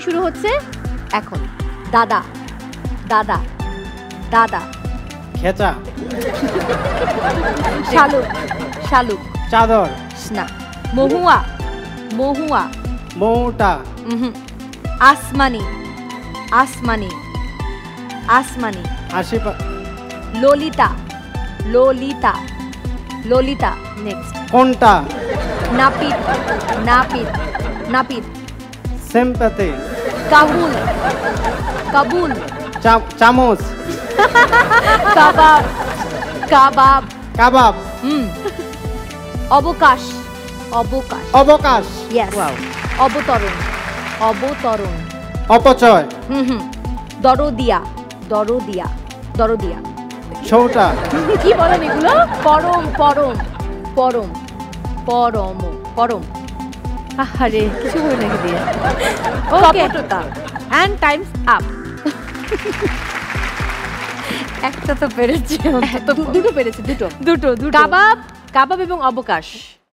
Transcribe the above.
শুরু হচ্ছে এখন। দাদা দাদা দাদা। খেচা, শালুক শালুক। চাদর, না। মহুয়া মহুয়া। মৌটা, আসমানি আসমানি আসমানি। আশিপা, ললিতা ললিতা ললিতা। নেক্সট। কোনটা, নাপিত নাপিত নাপিত। সিম্পাথি, কাবুল কাবুল। চামচ, কাবাব কাবাব। কাবাব, অবকাশ অবকাশ। অবকাশ, ইয়েস। অবতরণ অবতরণ। অপচয়, দরদিয়া দরদিয়া দরদিয়া। ছৌটা, কি বলেন এগুলো? পরম পরম পরম পরম পরম। আরে কিছু বলে নাকি দিয়ে। ওকে। কপটতা এন্ড টাইমস আপ। একটা তো পেরেছি, দুটো পেরেছে দুটো। দুটো দুটো। কাবাব কাবাব এবং অবকাশ।